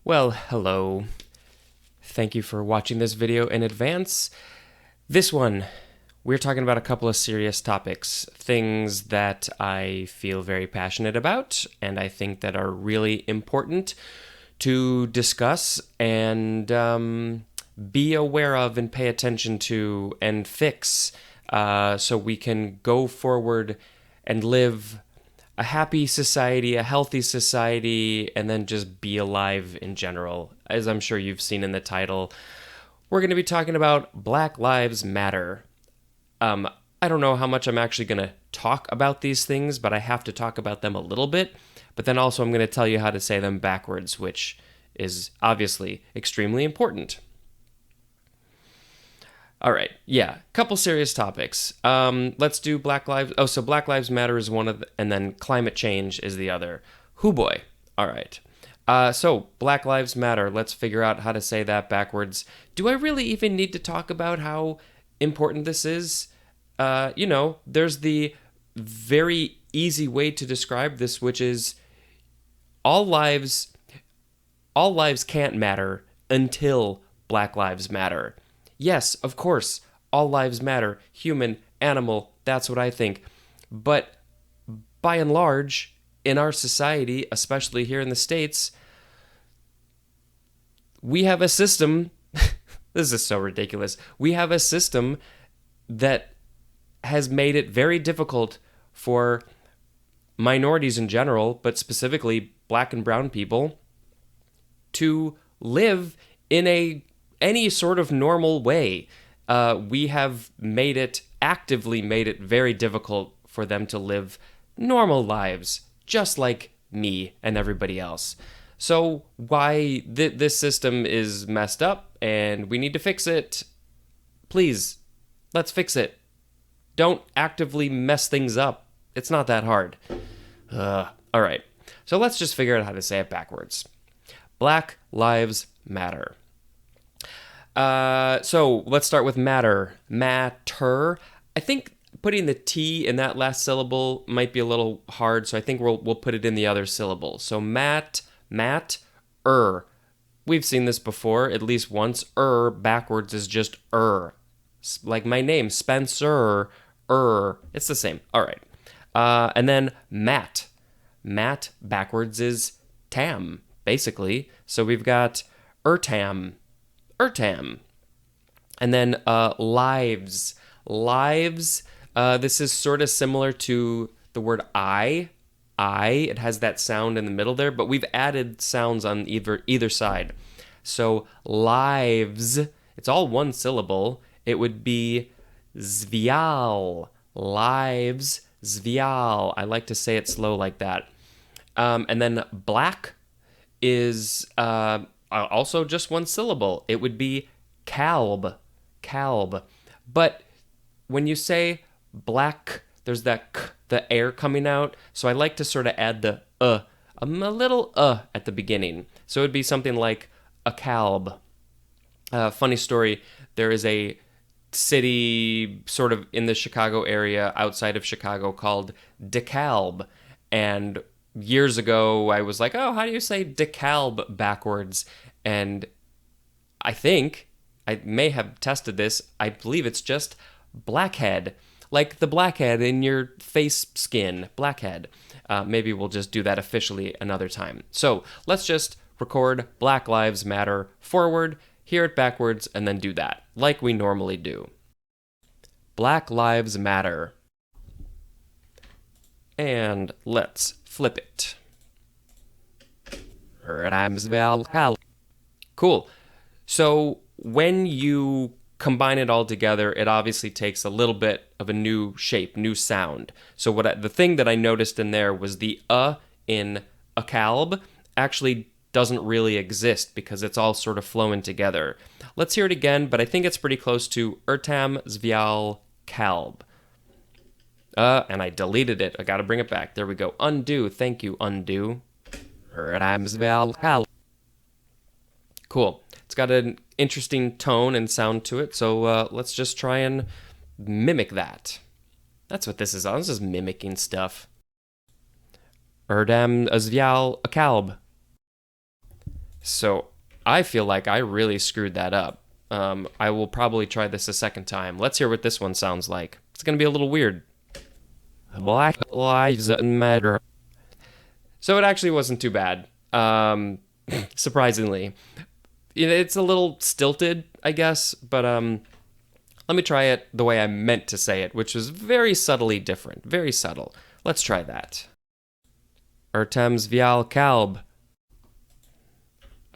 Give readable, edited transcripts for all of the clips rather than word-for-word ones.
Well, hello. Thank you for watching this video in advance. This one, we're talking about a couple of serious topics, things that I feel very passionate about, and I think that are really important to discuss and be aware of and pay attention to and fix so we can go forward and live a happy society, a healthy society, and then just be alive in general. As I'm sure you've seen in the title, we're going to be talking about Black Lives Matter. I don't know how much I'm actually going to talk about these things, but I have to talk about them a little bit. But then also I'm going to tell you how to say them backwards, which is obviously extremely important. All right, yeah, couple serious topics. Let's do Black Lives. Oh, so Black Lives Matter is one of, and then climate change is the other. Hoo boy. All right. So Black Lives Matter. Let's figure out how to say that backwards. Do I really even need to talk about how important this is? There's the very easy way to describe this, which is all lives. All lives can't matter until Black Lives Matter. Yes, of course, all lives matter. Human, animal, that's what I think. But by and large, in our society, especially here in the States, we have a system. This is so ridiculous. We have a system that has made it very difficult for minorities in general, but specifically black and brown people, to live in any sort of normal way. We have actively made it very difficult for them to live normal lives, just like me and everybody else. So why this system is messed up and we need to fix it. Please, let's fix it. Don't actively mess things up. It's not that hard. All right, so let's just figure out how to say it backwards. Black Lives Matter. So let's start with matter. Matter. I think putting the T in that last syllable might be a little hard, so I think we'll put it in the other syllable. So mat, We've seen this before at least once. Backwards is just like my name, Spencer. It's the same. All right. And then mat. Mat backwards is tam, basically. So we've got urtam. And then lives. This is sort of similar to the word I. It has that sound in the middle there, but we've added sounds on either side. So lives, it's all one syllable. It would be svyahl. Lives, svyahl. I like to say it slow like that. And then black is also just one syllable. It would be kalb. But when you say black, there's that k, the air coming out. So I like to sort of add the a little at the beginning. So it would be something like a kalb. Funny story, there is a city sort of in the Chicago area outside of Chicago called DeKalb. And years ago, I was like, oh, how do you say DeKalb backwards? And I think, I may have tested this, I believe it's just blackhead. Like the blackhead in your face skin, blackhead. Maybe we'll just do that officially another time. So let's just record Black Lives Matter forward, hear it backwards, and then do that, like we normally do. Black Lives Matter. And let's flip it. Cool. So when you combine it all together, it obviously takes a little bit of a new shape, new sound. So the thing that I noticed in there was the in a kalb actually doesn't really exist because it's all sort of flowing together. Let's hear it again, but I think it's pretty close to urtam, svyahl, kalb. And I deleted it. I got to bring it back. There we go. Undo. Thank you, undo. Urtam, svyahl, kalb. Cool. It's got an interesting tone and sound to it, so let's just try and mimic that. That's what this is on. This is mimicking stuff. Erdam, svyahl, kalb. So I feel like I really screwed that up. I will probably try this a second time. Let's hear what this one sounds like. It's going to be a little weird. Black Lives Matter. So it actually wasn't too bad, surprisingly. It's a little stilted, I guess, but let me try it the way I meant to say it, which was very subtly different. Very subtle. Let's try that. Urtam, svyahl, kalb.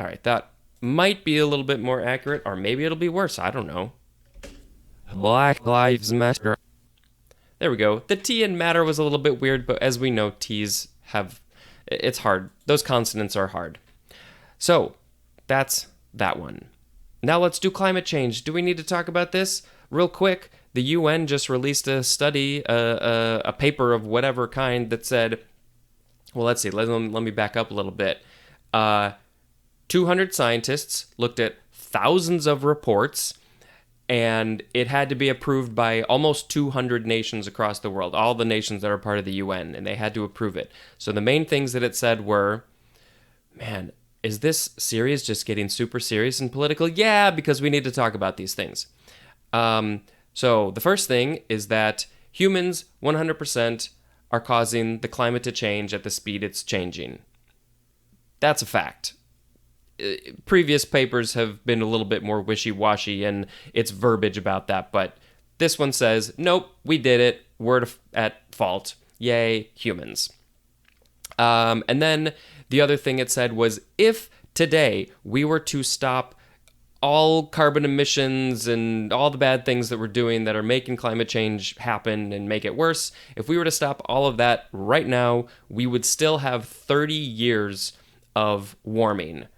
All right, that might be a little bit more accurate, or maybe it'll be worse. I don't know. Black Lives Matter. There we go. The T in matter was a little bit weird, but as we know, T's have... It's hard. Those consonants are hard. So, that's that one. Now let's do climate change. Do we need to talk about this? Real quick, the UN just released a study, a paper of whatever kind that said... Well, let's see. Let me back up a little bit. 200 scientists looked at thousands of reports, and it had to be approved by almost 200 nations across the world, all the nations that are part of the UN, and they had to approve it. So the main things that it said were, man, is this series just getting super serious and political? Yeah, because we need to talk about these things. So the first thing is that humans 100% are causing the climate to change at the speed it's changing. That's a fact. Previous papers have been a little bit more wishy-washy and it's verbiage about that, but this one says, nope, we did it. We're at fault. Yay, humans. And then the other thing it said was, if today we were to stop all carbon emissions and all the bad things that we're doing that are making climate change happen and make it worse, if we were to stop all of that right now, we would still have 30 years of warming.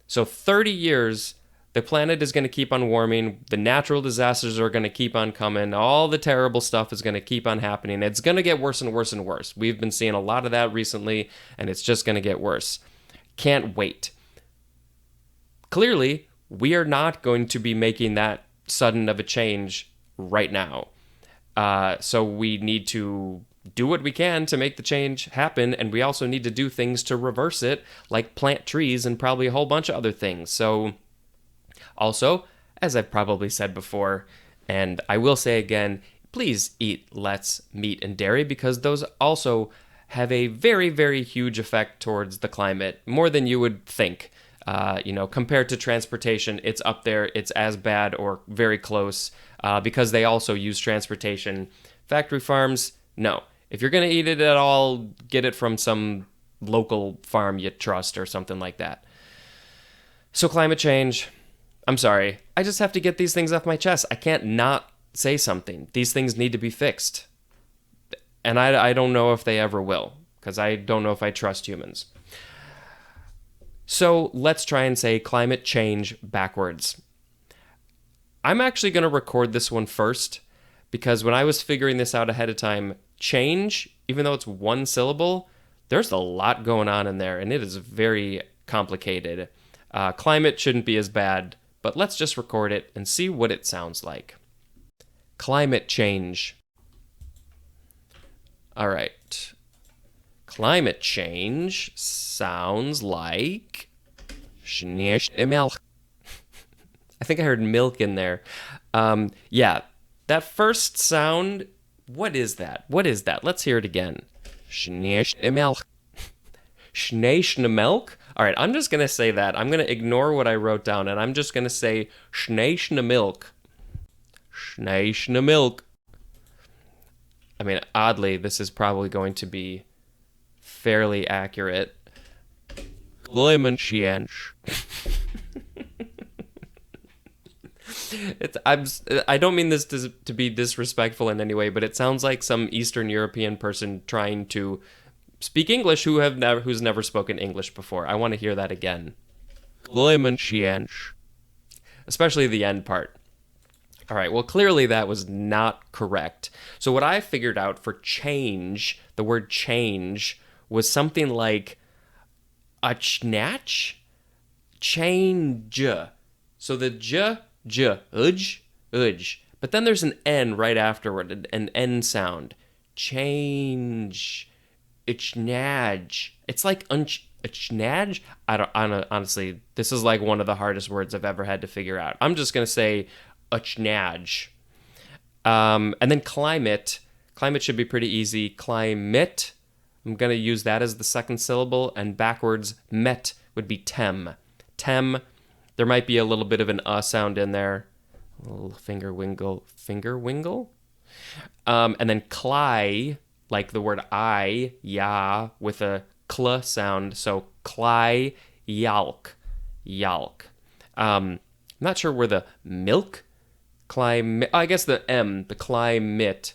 So 30 years, the planet is going to keep on warming, the natural disasters are going to keep on coming, all the terrible stuff is going to keep on happening. It's going to get worse and worse and worse. We've been seeing a lot of that recently, and it's just going to get worse. Can't wait. Clearly, we are not going to be making that sudden of a change right now. So we need to do what we can to make the change happen, and we also need to do things to reverse it, like plant trees and probably a whole bunch of other things. So also, as I've probably said before, and I will say again, please eat less meat and dairy, because those also have a very, very huge effect towards the climate, more than you would think. Compared to transportation, it's up there. It's as bad or very close, because they also use transportation. Factory farms, no. If you're going to eat it at all, get it from some local farm you trust or something like that. So climate change, I'm sorry. I just have to get these things off my chest. I can't not say something. These things need to be fixed. And I don't know if they ever will, because I don't know if I trust humans. So let's try and say climate change backwards. I'm actually going to record this one first, because when I was figuring this out ahead of time, change, even though it's one syllable, there's a lot going on in there, and it is very complicated. Climate shouldn't be as bad, but let's just record it and see what it sounds like. Climate change. All right. Climate change sounds like shnash. I think I heard milk in there. Yeah, that first sound, what is that? What is that? Let's hear it again. Shnash milk. Shnash milk? All right, I'm just going to say that. I'm going to ignore what I wrote down, and I'm just going to say shnash milk. Shnash milk. I mean, oddly, this is probably going to be fairly accurate. Climate change. I don't mean this to be disrespectful in any way, but it sounds like some Eastern European person trying to speak English who's never spoken English before. I want to hear that again. Climate change. Especially the end part. All right, well, clearly that was not correct. So what I figured out for change, the word change, was something like a snatch? Change. So the udge. But then there's an N right afterward, an N sound. Change. It's snadge. It's like A shnaj? Honestly, this is like one of the hardest words I've ever had to figure out. I'm just going to say a shnaj. And then climate. Climate should be pretty easy. Climate. I'm going to use that as the second syllable. And backwards, met would be tem. Tem. There might be a little bit of an sound in there. A little finger wingle. Finger wingle? And then cly, like the word I, ya, with a cl sound. So cly, yalk. Yalk. I'm not sure where the milk, climate, I guess the M, the climate.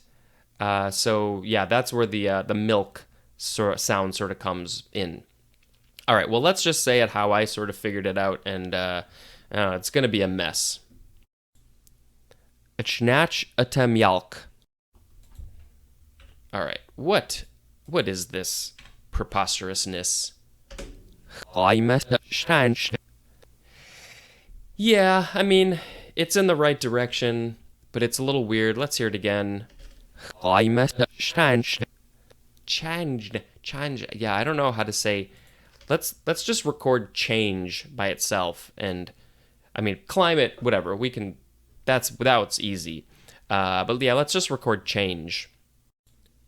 So yeah, that's where the milk sound sort of comes in. All right, well, let's just say it how I sort of figured it out, and it's going to be a mess. A shnash a temilk. All right, what is this preposterousness? Yeah, I mean, it's in the right direction, but it's a little weird. Let's hear it again. Changed. Yeah, I don't know how to say. Let's just record change by itself, and I mean climate, whatever. We can. That's easy. But yeah, let's just record change.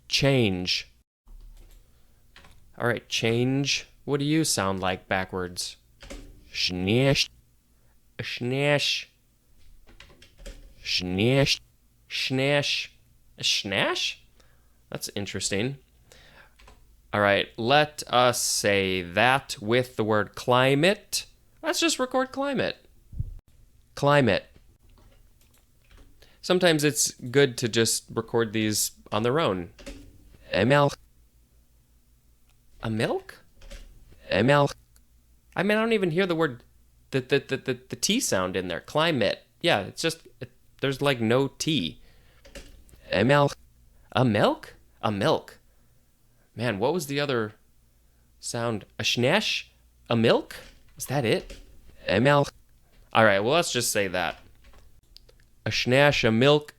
Change. All right, change. What do you sound like backwards? Shnash. Shnash. Shnash. Shnash. Shnash? That's interesting. All right, let us say that with the word climate. Let's just record climate. Climate. Sometimes it's good to just record these on their own. Temilk. A milk? Temilk. I mean, I don't even hear the word, the T sound in there. Climate. Yeah, it's just, there's like no T. Temilk. A milk? A milk. Man, what was the other sound? A shnash? A milk? Is that it? Temilk. All right, well, let's just say that. A shnash, a milk.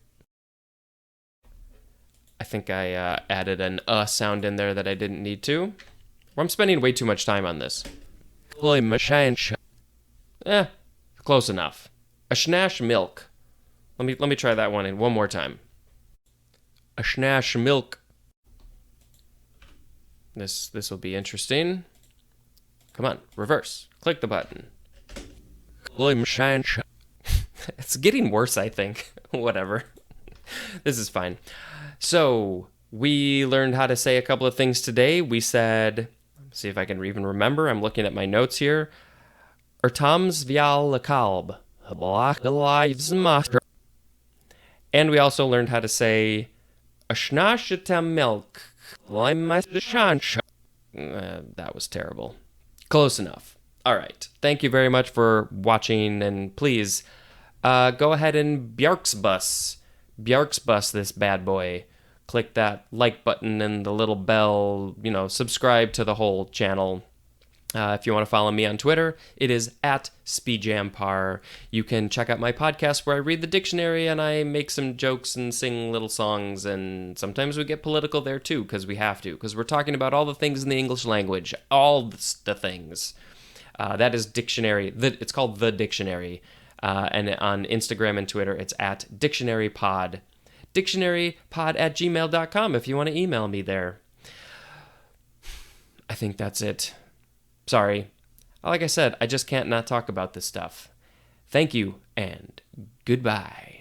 I think I added an sound in there that I didn't need to. I'm spending way too much time on this. Close enough. A shnash milk. Let me try that one in one more time. A shnash milk. This will be interesting. Come on, reverse. Click the button. It's getting worse, I think. Whatever. This is fine. So, we learned how to say a couple of things today. We said, see if I can even remember. I'm looking at my notes here. Urtam, svyahl, kalb. And we also learned how to say a shnash a temilk. That was terrible. Close enough. All right. Thank you very much for watching, and please go ahead and Bjarksbus this bad boy. Click that like button and the little bell, subscribe to the whole channel. If you want to follow me on Twitter, it is @SpeedJamPar. You can check out my podcast where I read the dictionary and I make some jokes and sing little songs, and sometimes we get political there too, because we have to, because we're talking about all the things in the English language, all the things. That is dictionary. It's called The Dictionary. And on Instagram and Twitter, it's @DictionaryPod. DictionaryPod@gmail.com if you want to email me there. I think that's it. Sorry. Like I said, I just can't not talk about this stuff. Thank you, and goodbye.